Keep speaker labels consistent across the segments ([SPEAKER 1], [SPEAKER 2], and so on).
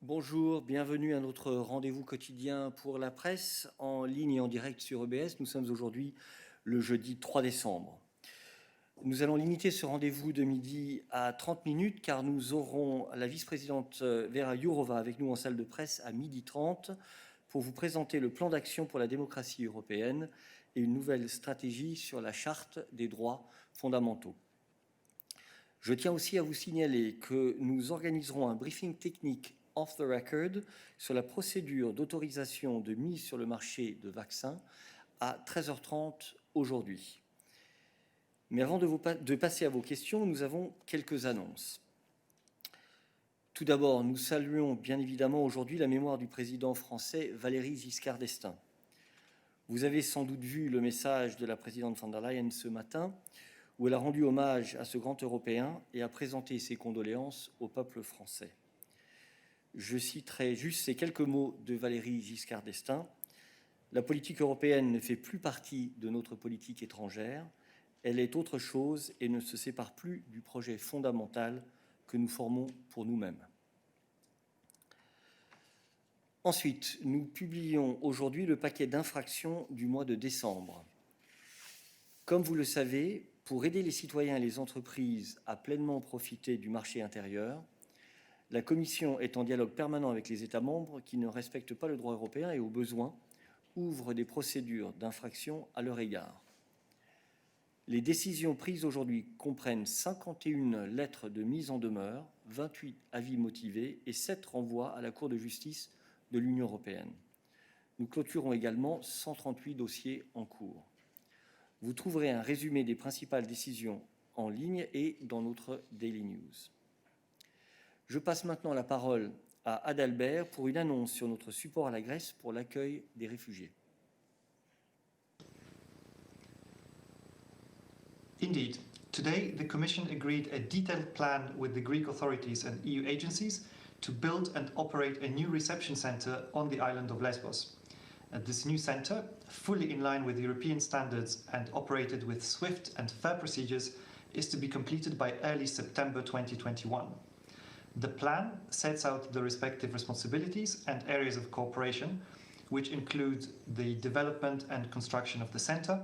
[SPEAKER 1] Bonjour, bienvenue à notre rendez-vous quotidien pour la presse, en ligne et en direct sur EBS. Nous sommes aujourd'hui le jeudi 3 décembre. Nous allons limiter ce rendez-vous de midi à 30 minutes car nous aurons la vice-présidente Vera Jourova avec nous en salle de presse à 12h30 pour vous présenter le plan d'action pour la démocratie européenne et une nouvelle stratégie sur la charte des droits fondamentaux. Je tiens aussi à vous signaler que nous organiserons un briefing technique off the record sur la procédure d'autorisation de mise sur le marché de vaccins à 13h30 aujourd'hui. Mais avant de passer à vos questions, nous avons quelques annonces. Tout d'abord, nous saluons bien évidemment aujourd'hui la mémoire du président français Valéry Giscard d'Estaing. Vous avez sans doute vu le message de la présidente von der Leyen ce matin, où elle a rendu hommage à ce grand Européen et a présenté ses condoléances au peuple français. Je citerai juste ces quelques mots de Valéry Giscard d'Estaing. La politique européenne ne fait plus partie de notre politique étrangère. Elle est autre chose et ne se sépare plus du projet fondamental que nous formons pour nous-mêmes. Ensuite, nous publions aujourd'hui le paquet d'infractions du mois de décembre. Comme vous le savez, pour aider les citoyens et les entreprises à pleinement profiter du marché intérieur, la Commission est en dialogue permanent avec les États membres qui ne respectent pas le droit européen et, au besoin, ouvre des procédures d'infraction à leur égard. Les décisions prises aujourd'hui comprennent 51 lettres de mise en demeure, 28 avis motivés et 7 renvois à la Cour de justice de l'Union européenne. Nous clôturons également 138 dossiers en cours. Vous trouverez un résumé des principales décisions en ligne et dans notre Daily News. Je passe maintenant la parole à Adalbert pour une annonce sur notre support à la Grèce pour l'accueil des réfugiés.
[SPEAKER 2] Indeed, today the Commission agreed a detailed plan with the Greek authorities and EU agencies to build and operate a new reception centre on the island of Lesbos. This new centre, fully in line with European standards and operated with swift and fair procedures, is to be completed by early September 2021. The plan sets out the respective responsibilities and areas of cooperation, which include the development and construction of the centre,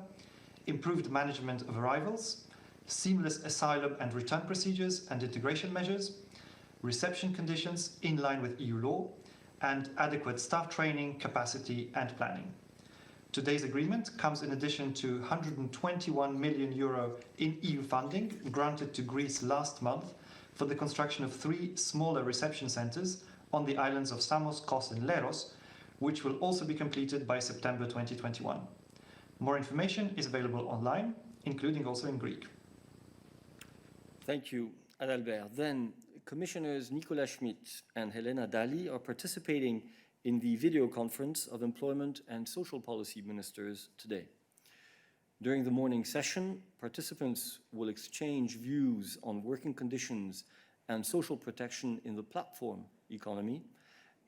[SPEAKER 2] improved management of arrivals, seamless asylum and return procedures and integration measures, reception conditions in line with EU law, and adequate staff training, capacity and planning. Today's agreement comes in addition to €121 million in EU funding granted to Greece last month for the construction of 3 smaller reception centres on the islands of Samos, Kos and Leros, which will also be completed by September 2021. More information is available online, including also in Greek.
[SPEAKER 1] Thank you, Adalbert. Then, Commissioners Nicolas Schmit and Helena Dalli are participating in the video conference of Employment and Social Policy Ministers today. During the morning session, participants will exchange views on working conditions and social protection in the platform economy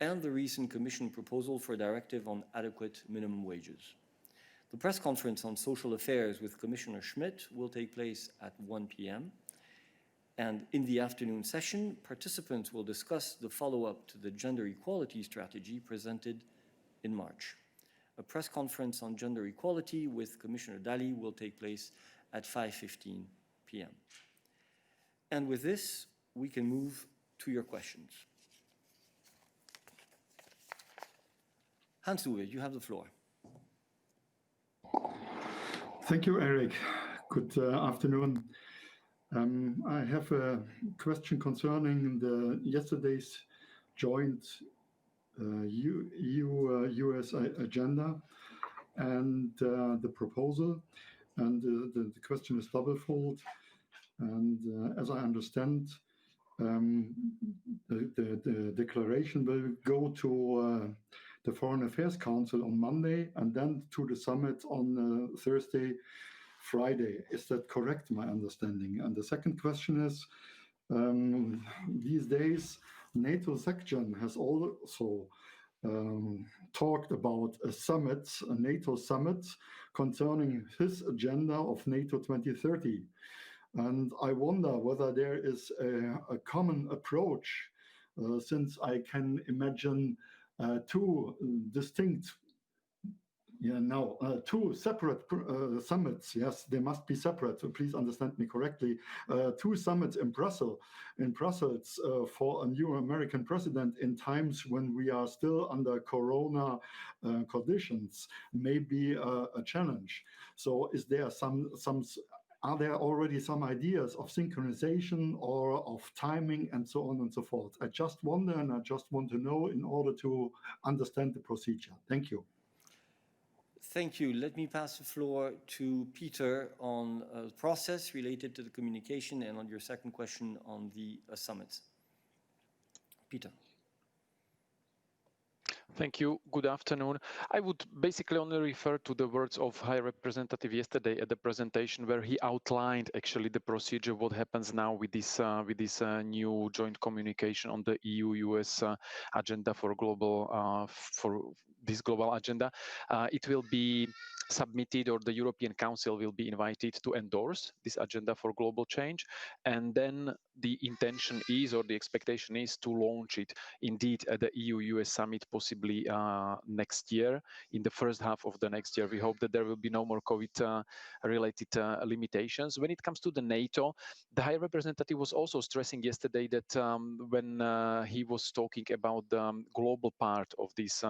[SPEAKER 1] and the recent Commission proposal for a directive on adequate minimum wages. The press conference on social affairs with Commissioner Schmit will take place at 1 p.m. And in the afternoon session, participants will discuss the follow-up to the gender equality strategy presented in March. A press conference on gender equality with Commissioner Dalli will take place at 5:15 p.m. And with this, we can move to your questions. HANS-UWE, you have the floor.
[SPEAKER 3] Thank you, Eric. Good afternoon. I have a question concerning yesterday's joint EU-US agenda and the proposal. And the question is doublefold. And as I understand, the declaration will go to the Foreign Affairs Council on Monday and then to the summit on Thursday, Friday. Is that correct, my understanding? And the second question is, these days, NATO section has also talked about a NATO summit concerning his agenda of NATO 2030. And I wonder whether there is a common approach since I can imagine two distinct two separate summits. Yes, they must be separate. So please understand me correctly. Two summits in Brussels for a new American president in times when we are still under Corona conditions may be a challenge. So, is there are there already some ideas of synchronization or of timing and so on and so forth? I just wonder, and I just want to know in order to understand the procedure. Thank you.
[SPEAKER 1] Thank you. Let me pass the floor to Peter on the process related to the communication and on your second question on the summits. Peter.
[SPEAKER 4] Thank you. Good afternoon. I would basically only refer to the words of High Representative yesterday at the presentation, where he outlined actually the procedure, what happens now with this new joint communication on the EU-US agenda for this global agenda. It will be submitted, or the European Council will be invited to endorse this agenda for global change, and then the intention is, or the expectation is, to launch it indeed at the EU-US summit, possibly next year, in the first half of the next year. We hope that there will be no more COVID-related limitations. When it comes to the NATO, the High Representative was also stressing yesterday that when he was talking about the global part of this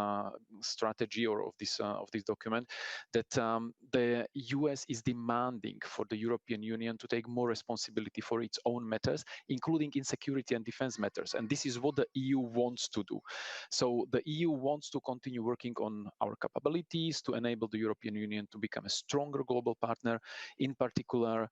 [SPEAKER 4] strategy, or of this document, that the US is demanding for the European Union to take more responsibility for its own matters, including in security and defense matters. And this is what the EU wants to do. So the EU wants to continue working on our capabilities to enable the European Union to become a stronger global partner, in particular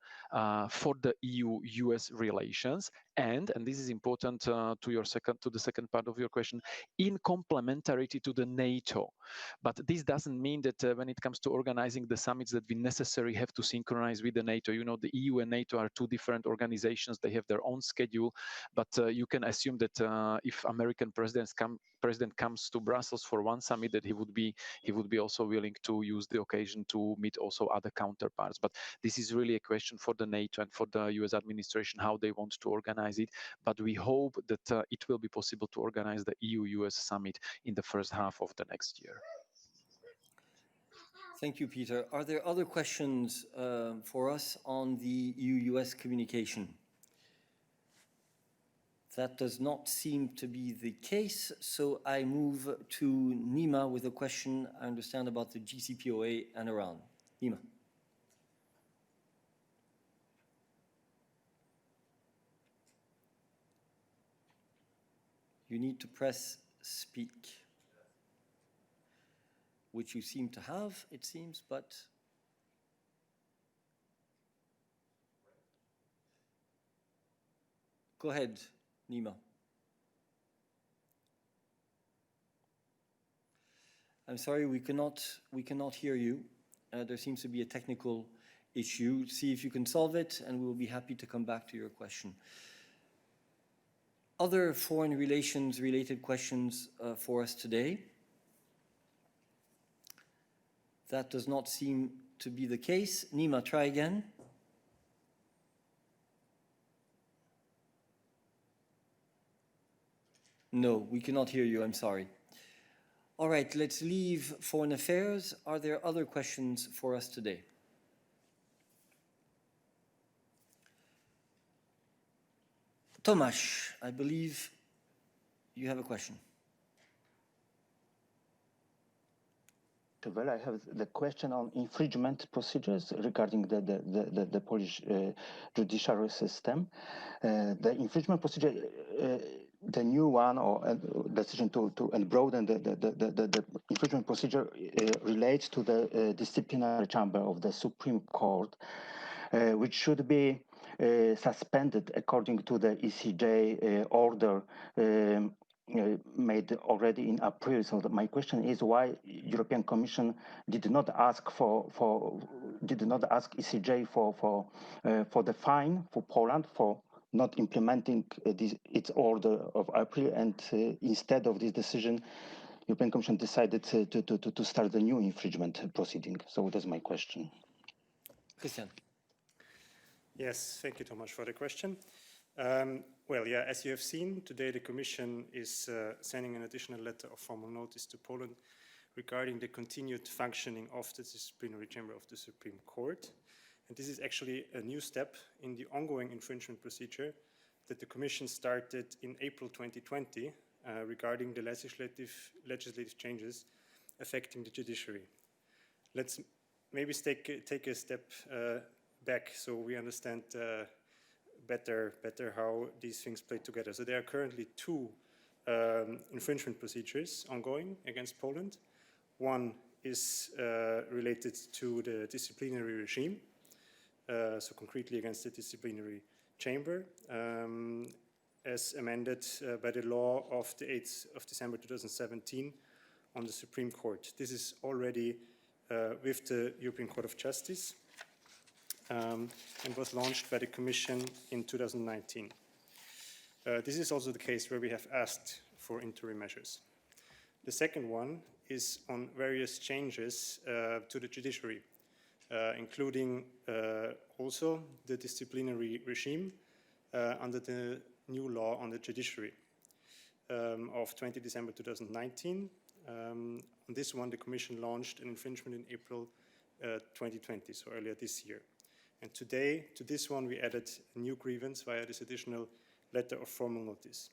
[SPEAKER 4] for the EU-US relations. And this is important to the second part of your question, in complementarity to the NATO. But this doesn't mean that when it comes to organizing the summits that we necessarily have to synchronize with the NATO. You know, the EU and NATO are two different organizations. They have their own schedule, but you can assume that if American president comes to Brussels for one summit, that he would be also willing to use the occasion to meet also other counterparts. But this is really a question for the NATO and for the US administration, how they want to organize it. But we hope that it will be possible to organize the EU-US summit in the first half of the next year.
[SPEAKER 1] Thank you, Peter. Are there other questions for us on the EU-US communication? That does not seem to be the case, so I move to Nima with a question, I understand, about the GCPOA and Iran. Nima. You need to press speak, which you seem to have, it seems, but go ahead, Nima. I'm sorry, we cannot hear you. There seems to be a technical issue. See if you can solve it, and we will be happy to come back to your question. Other foreign relations related questions for us today? That does not seem to be the case. Nima, try again. No, we cannot hear you, I'm sorry. All right, let's leave foreign affairs. Are there other questions for us today? TOMASZ, I believe you have a question.
[SPEAKER 5] Well, I have the question on infringement procedures regarding the Polish judiciary system. The infringement procedure, the new one, or decision to broaden the infringement procedure relates to the disciplinary chamber of the Supreme Court, which should be suspended according to the ECJ order made already in April. So my question is why European Commission did not ask ECJ for the fine for Poland for not implementing its order of April, and instead of this decision, European Commission decided to start the new infringement proceeding. So that's my question.
[SPEAKER 1] Christian.
[SPEAKER 6] Yes, thank you, Tomasz, for the question. Well, yeah, as you have seen, today the Commission is sending an additional letter of formal notice to Poland regarding the continued functioning of the disciplinary chamber of the Supreme Court. And this is actually a new step in the ongoing infringement procedure that the Commission started in April 2020 regarding the legislative changes affecting the judiciary. Let's maybe take a step back so we understand better how these things play together. So there are currently two infringement procedures ongoing against Poland. One is related to the disciplinary regime, so concretely against the disciplinary chamber, as amended by the law of the 8th of December 2017 on the Supreme Court. This is already with the European Court of Justice and was launched by the Commission in 2019. This is also the case where we have asked for interim measures. The second one is on various changes to the judiciary, including also the disciplinary regime under the new law on the judiciary of 20 December 2019. On this one, the Commission launched an infringement in April 2020, so earlier this year. And today, to this one, we added a new grievance via this additional letter of formal notice.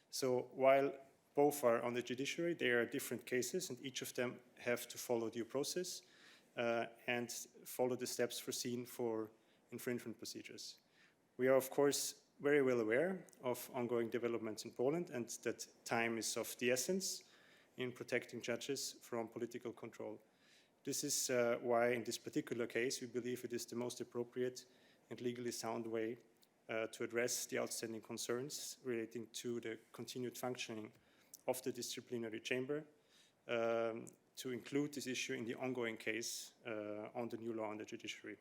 [SPEAKER 6] So while both are on the judiciary, they are different cases, and each of them have to follow due process and follow the steps foreseen for infringement procedures. We are, of course, very well aware of ongoing developments in Poland and that time is of the essence in protecting judges from political control. This is why, in this particular case, we believe it is the most appropriate and legally sound way to address the outstanding concerns relating to the continued functioning of the disciplinary chamber, to include this issue in the ongoing case on the new law on the judiciary.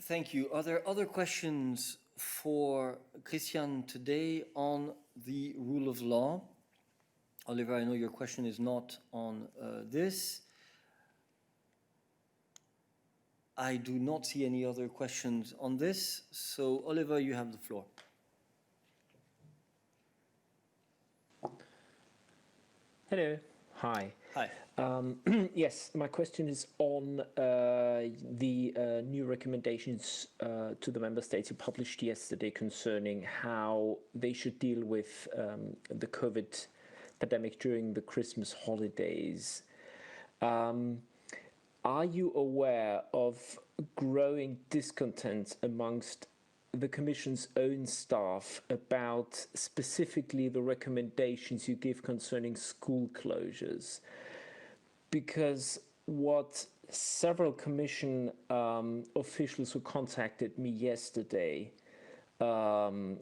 [SPEAKER 1] Thank you. Are there other questions for Christian today on the rule of law? Oliver, I know your question is not on this. I do not see any other questions on this. So, Oliver, you have the floor.
[SPEAKER 7] Hello. Hi.
[SPEAKER 1] Hi.
[SPEAKER 7] Yes, my question is on the new recommendations to the member states you published yesterday concerning how they should deal with the COVID pandemic during the Christmas holidays. Are you aware of growing discontent amongst the Commission's own staff about specifically the recommendations you give concerning school closures? Because what several Commission officials who contacted me yesterday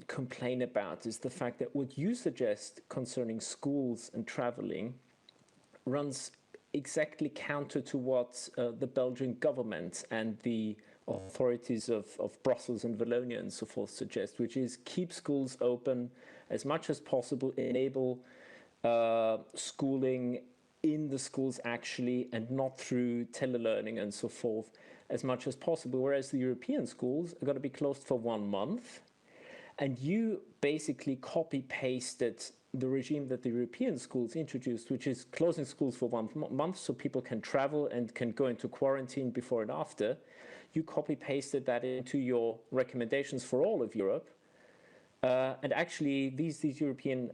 [SPEAKER 7] complain about is the fact that what you suggest concerning schools and traveling runs exactly counter to what the Belgian government and the authorities of Brussels and Wallonia and so forth suggest, which is keep schools open as much as possible, enable schooling in the schools actually, and not through telelearning and so forth as much as possible, whereas the European schools are going to be closed for 1 month. And you basically copy-pasted the regime that the European schools introduced, which is closing schools for 1 month so people can travel and can go into quarantine before and after. You copy-pasted that into your recommendations for all of Europe. And actually, these European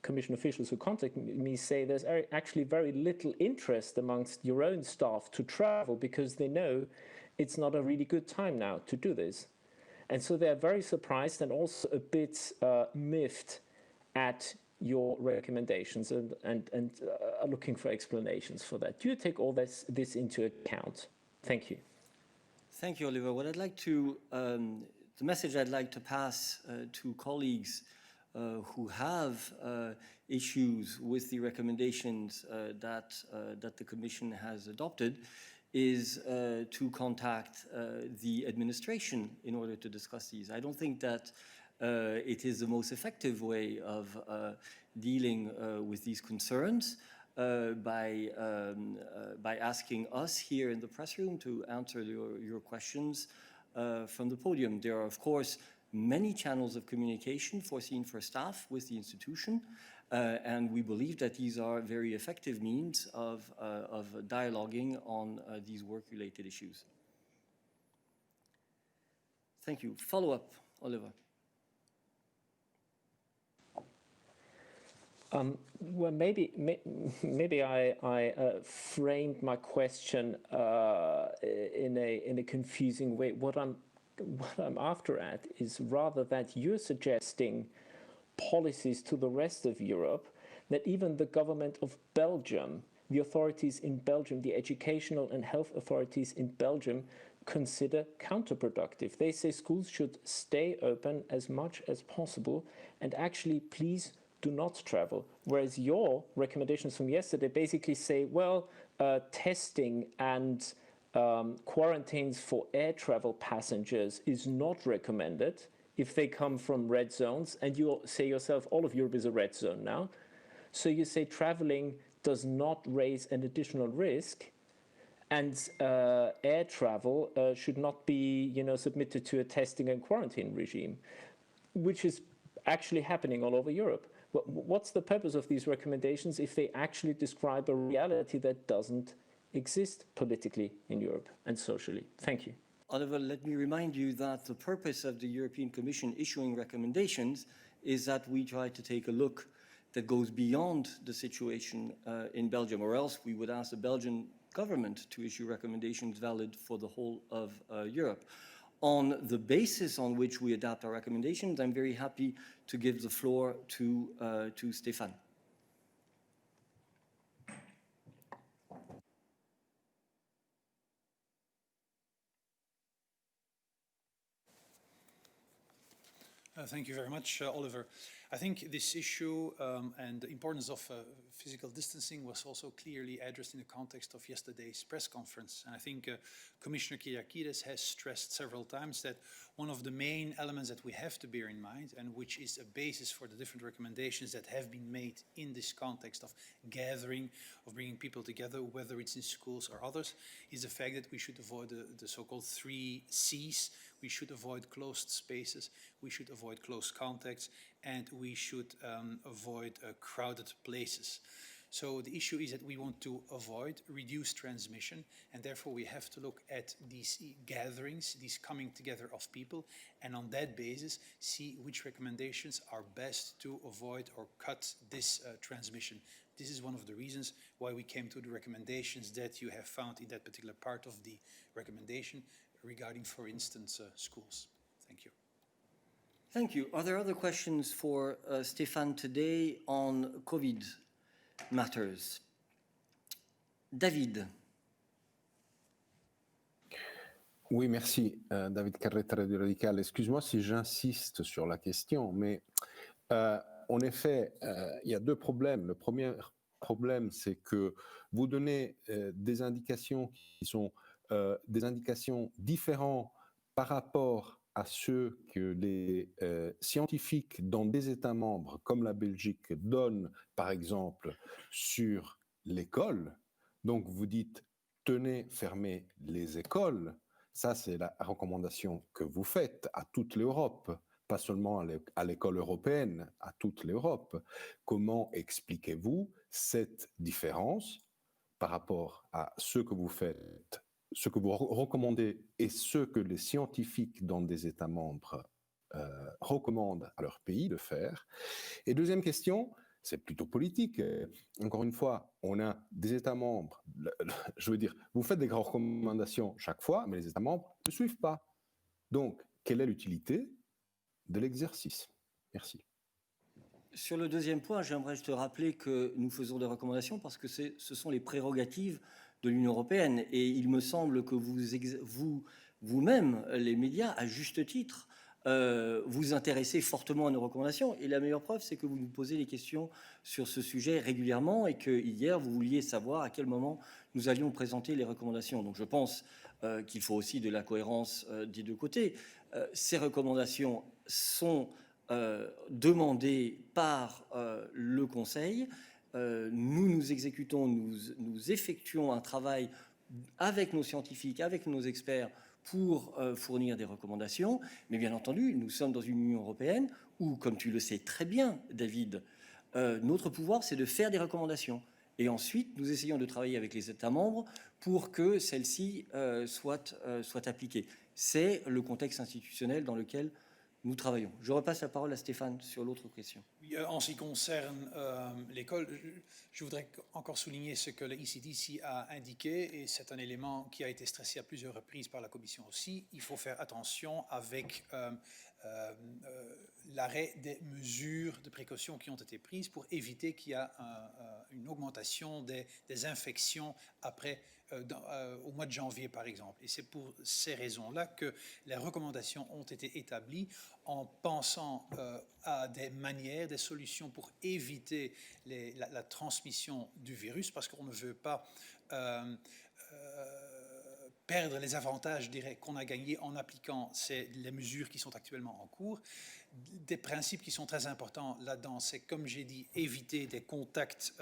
[SPEAKER 7] Commission officials who contact me say there's actually very little interest amongst your own staff to travel because they know it's not a really good time now to do this. And so they're very surprised and also a bit miffed at your recommendations and are looking for explanations for that. Do you take all this into account? Thank you.
[SPEAKER 1] Thank you, Oliver. What I'd like to, the message I'd like to pass to colleagues who have issues with the recommendations that the Commission has adopted is to contact the administration in order to discuss these. I don't think that it is the most effective way of dealing with these concerns by asking us here in the press room to answer your questions from the podium. There are, of course, many channels of communication foreseen for staff with the institution, and we believe that these are very effective means of dialoguing on these work-related issues. Thank you. Follow-up, Oliver.
[SPEAKER 7] Well, maybe I framed my question in a confusing way. What I'm after at is rather that you're suggesting policies to the rest of Europe that even the government of Belgium, the authorities in Belgium, the educational and health authorities in Belgium consider counterproductive. They say schools should stay open as much as possible and actually please do not travel. Whereas your recommendations from yesterday basically say, well, testing and quarantines for air travel passengers is not recommended if they come from red zones, and you say yourself, all of Europe is a red zone now. So you say traveling does not raise an additional risk, and air travel should not be, submitted to a testing and quarantine regime, which is actually happening all over Europe. What's the purpose of these recommendations if they actually describe a reality that doesn't exist politically in Europe and socially? Thank you.
[SPEAKER 1] Oliver, let me remind you that the purpose of the European Commission issuing recommendations is that we try to take a look that goes beyond the situation in Belgium, or else we would ask the Belgian government to issue recommendations valid for the whole of Europe. On the basis on which we adapt our recommendations, I'm very happy to give the floor to Stéphane.
[SPEAKER 8] Thank you very much, Oliver. I think this issue and the importance of physical distancing was also clearly addressed in the context of yesterday's press conference. And I think Commissioner Kyriakides has stressed several times that one of the main elements that we have to bear in mind, and which is a basis for the different recommendations that have been made in this context of gathering, of bringing people together, whether it's in schools or others, is the fact that we should avoid the so-called 3 C's. We should avoid closed spaces, we should avoid close contacts, and we should avoid crowded places. So the issue is that we want to avoid reduced transmission, and therefore we have to look at these gatherings, these coming together of people, and on that basis see which recommendations are best to avoid or cut this transmission. This is one of the reasons why we came to the recommendations that you have found in that particular part of the recommendation regarding, for instance, schools. Thank you.
[SPEAKER 1] Thank you. Are there other questions for Stéphane today on COVID matters? David.
[SPEAKER 9] Oui, merci. David Carretta, Radio Radicale. Excuse-moi si j'insiste sur la question, mais en effet, il y a 2 problèmes. Le premier problème, c'est que vous donnez des indications qui sont des indications différentes par rapport à ceux que les scientifiques dans des États membres comme la Belgique donnent, par exemple, sur l'école. Donc vous dites, tenez, fermez les écoles. Ça, c'est la recommandation que vous faites à toute l'Europe, pas seulement à l'école européenne, à toute l'Europe. Comment expliquez-vous cette différence par rapport à ce que vous faites, ce que vous recommandez et ce que les scientifiques dans des États membres recommandent à leur pays de faire? Et deuxième question, c'est plutôt politique. Encore une fois, on a des États membres, je veux dire, vous faites des grandes recommandations chaque fois, mais les États membres ne suivent pas. Donc, quelle est l'utilité de l'exercice? Merci.
[SPEAKER 1] Sur le deuxième point, j'aimerais te rappeler que nous faisons des recommandations parce que ce sont les prérogatives de l'Union européenne. Et il me semble que vous-même, les médias, à juste titre, vous intéressez fortement à nos recommandations. Et la meilleure preuve, c'est que vous nous posez des questions sur ce sujet régulièrement et que hier, vous vouliez savoir à quel moment nous allions présenter les recommandations. Donc je pense qu'il faut aussi de la cohérence des 2 côtés. Ces recommandations sont demandées par le Conseil. Nous exécutons, nous effectuons un travail avec nos scientifiques, avec nos experts pour fournir des recommandations. Mais bien entendu, nous sommes dans une Union européenne où, comme tu le sais très bien, David, notre pouvoir, c'est de faire des recommandations. Et ensuite, nous essayons de travailler avec les États membres pour que celles-ci soient appliquées. C'est le contexte institutionnel dans lequel nous travaillons. Je repasse la parole à Stéphane sur l'autre question.
[SPEAKER 8] Oui, en ce qui concerne l'école, je voudrais encore souligner ce que le ECDC a indiqué, et c'est un élément qui a été stressé à plusieurs reprises par la Commission aussi. Il faut faire attention avec l'arrêt des mesures de précaution qui ont été prises pour éviter qu'il y ait une augmentation des infections après, au mois de janvier par exemple. Et c'est pour ces raisons-là que les recommandations ont été établies en pensant à des manières, des solutions pour éviter la transmission du virus, parce qu'on ne veut pas perdre les avantages directs qu'on a gagnés en appliquant les mesures qui sont actuellement en cours. Des principes qui sont très importants là-dedans, c'est, comme j'ai dit, éviter des contacts,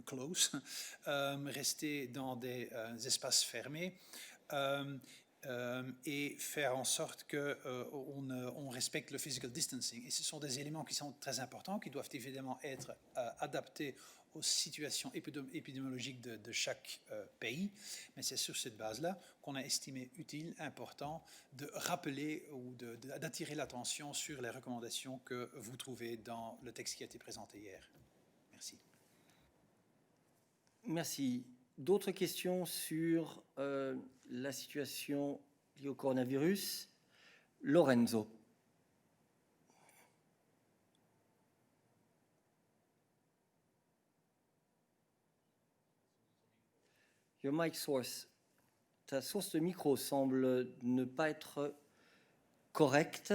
[SPEAKER 8] close, rester dans des espaces fermés et faire en sorte qu'on respecte le physical distancing. Et ce sont des éléments qui sont très importants, qui doivent évidemment être adaptés aux situations épidémiologiques de chaque pays. Mais c'est sur cette base-là qu'on a estimé utile, important, de rappeler ou d'attirer l'attention sur les recommandations que vous trouvez dans le texte qui a été présenté hier. Merci.
[SPEAKER 1] Merci. D'autres questions sur la situation liée au coronavirus? Lorenzo. Your mic source. Ta source de micro semble ne pas être correcte.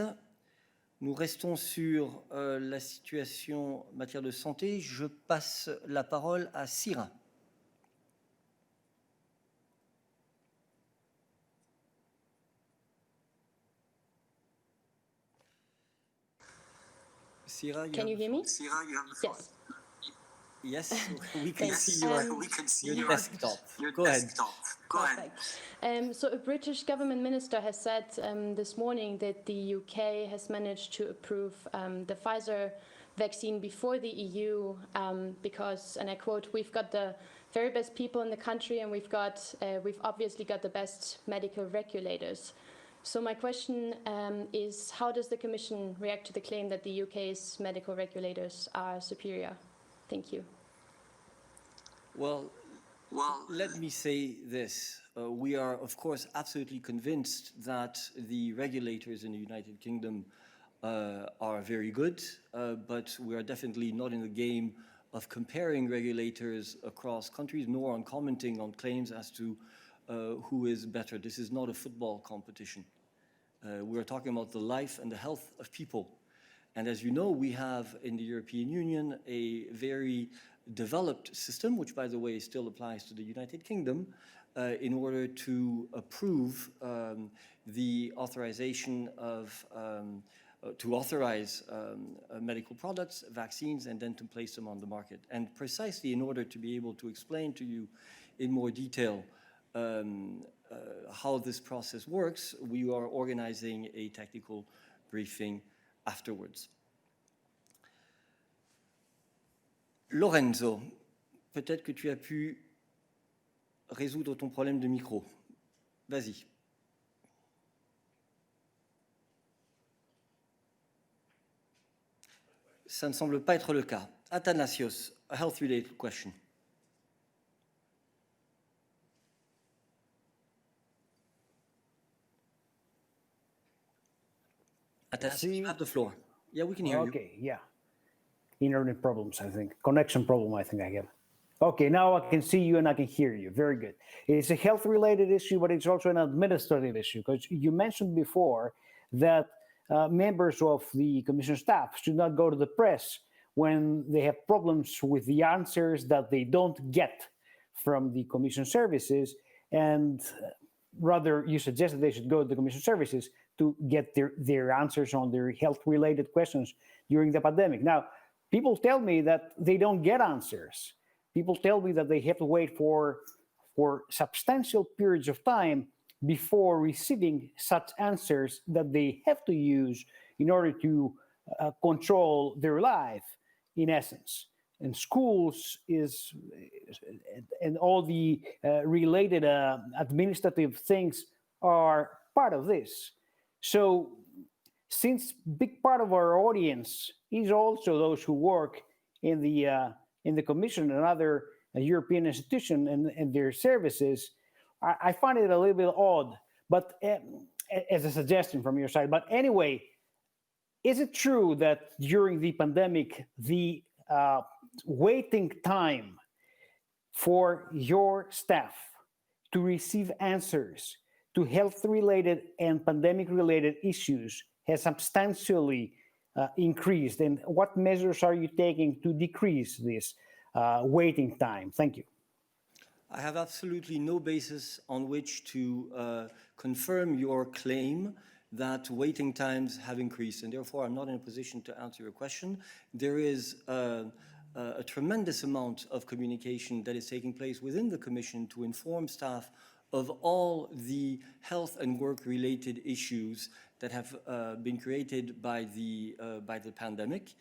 [SPEAKER 1] Nous restons sur la situation en matière de santé. Je passe la parole à Syrah. Syrah,
[SPEAKER 10] can you hear me?
[SPEAKER 1] Syrah, you have the floor.
[SPEAKER 10] Yes.
[SPEAKER 1] Yes, we can see your desktop. Go ahead.
[SPEAKER 10] Go ahead. So a British government minister has said this morning that the UK has managed to approve the Pfizer vaccine before the EU because, and I quote, "We've got the very best people in the country and we've obviously got the best medical regulators." So my question is, how does the Commission react to the claim that the UK's medical regulators are superior? Thank you.
[SPEAKER 1] Well, let me say this. We are, of course, absolutely convinced that the regulators in the United Kingdom are very good, but we are definitely not in the game of comparing regulators across countries, nor on commenting on claims as to who is better. This is not a football competition. We are talking about the life and the health of people. And as you know, we have in the European Union a very developed system, which, by the way, still applies to the United Kingdom, in order to approve the authorization of, to authorize medical products, vaccines, and then to place them on the market. And precisely in order to be able to explain to you in more detail how this process works, we are organizing a technical briefing afterwards. Lorenzo, peut-être que tu as pu résoudre ton problème de micro. Vas-y. Ça ne semble pas être le cas. Athanasios, a health-related question. Athanasios, you have the floor. Yeah, we can hear you.
[SPEAKER 11] Okay, yeah. Internet problems, I think. Connection problem, I think I have. Okay, now I can see you and I can hear you. Very good. It's a health-related issue, but it's also an administrative issue, because you mentioned before that members of the Commission staff should not go to the press when they have problems with the answers that they don't get from the Commission services, and rather you suggest that they should go to the Commission services to get their answers on their health-related questions during the pandemic. Now, people tell me that they don't get answers. People tell me that they have to wait for for substantial periods of time before receiving such answers that they have to use in order to control their life, in essence. And schools and all the related administrative things are part of this. So since big part of our audience is also those who work in the Commission and other European institutions and their services, I find it a little bit odd, but as a suggestion from your side. But anyway, is it true that during the pandemic, the waiting time for your staff to receive answers to health-related and pandemic-related issues has substantially increased? And what measures are you taking to decrease this waiting time? Thank you.
[SPEAKER 1] I have absolutely no basis on which to confirm your claim that waiting times have increased, and therefore I'm not in a position to answer your question. There is a tremendous amount of communication that is taking place within the Commission to inform staff of all the health and work-related issues that have been created by the pandemic.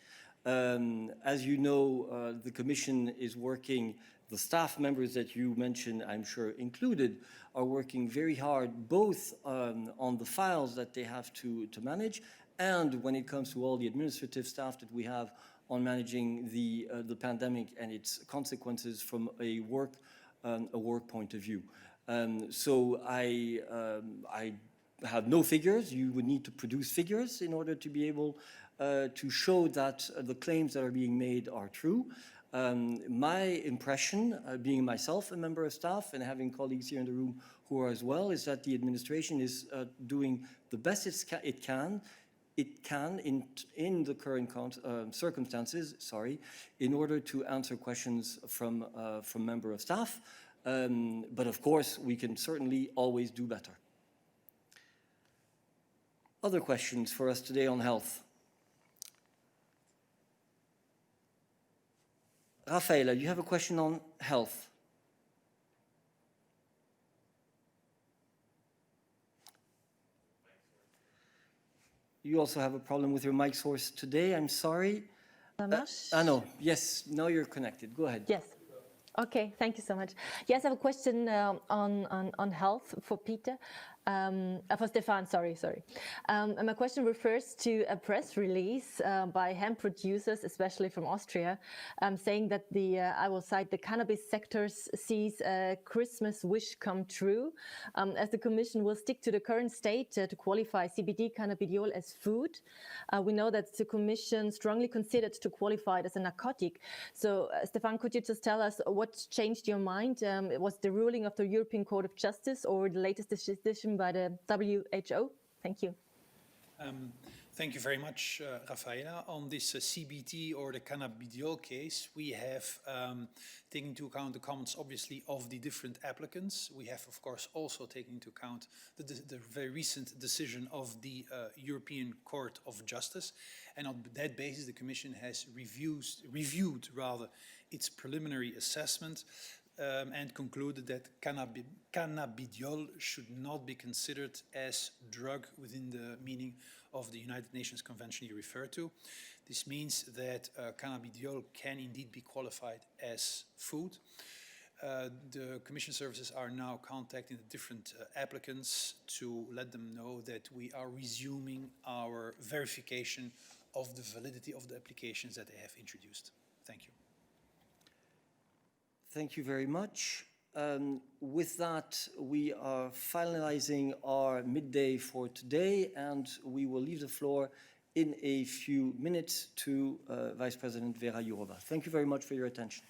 [SPEAKER 1] As you know, the Commission is working, the staff members that you mentioned, I'm sure included, are working very hard both on the files that they have to manage, and when it comes to all the administrative staff that we have on managing the pandemic and its consequences from a work point of view. So I have no figures. You would need to produce figures in order to be able to show that the claims that are being made are true. My impression, being myself a member of staff and having colleagues here in the room who are as well, is that the administration is doing the best it can in the current circumstances, in order to answer questions from member of staff. But of course, we can certainly always do better. Other questions for us today on health? Rafaela, you have a question on health. You also have a problem with your mic source today, I'm sorry. No, yes, now you're connected. Go ahead.
[SPEAKER 12] Yes. Okay, thank you so much. Yes, I have a question on health for Peter. For Stefan, sorry. And my question refers to a press release by hemp producers, especially from Austria, saying that I will cite, the cannabis sector sees a Christmas wish come true, as the Commission will stick to the current state to qualify CBD cannabidiol as food. We know that the Commission strongly considered to qualify it as a narcotic. So, Stefan, could you just tell us what changed your mind? Was the ruling of the European Court of Justice or the latest decision by the WHO? Thank you.
[SPEAKER 8] Thank you very much, Rafaela. On this CBT or the cannabidiol case, we have taken into account the comments, obviously, of the different applicants. We have, of course, also taken into account the very recent decision of the European Court of Justice. And on that basis, the Commission has reviewed its preliminary assessment and concluded that cannabidiol should not be considered as drug within the meaning of the United Nations Convention you refer to. This means that cannabidiol can indeed be qualified as food. The Commission services are now contacting the different applicants to let them know that we are resuming our verification of the validity of the applications that they have introduced. Thank you.
[SPEAKER 1] Thank you very much. With that, we are finalizing our midday for today, and we will leave the floor in a few minutes to Vice President Vera Jourova. Thank you very much for your attention.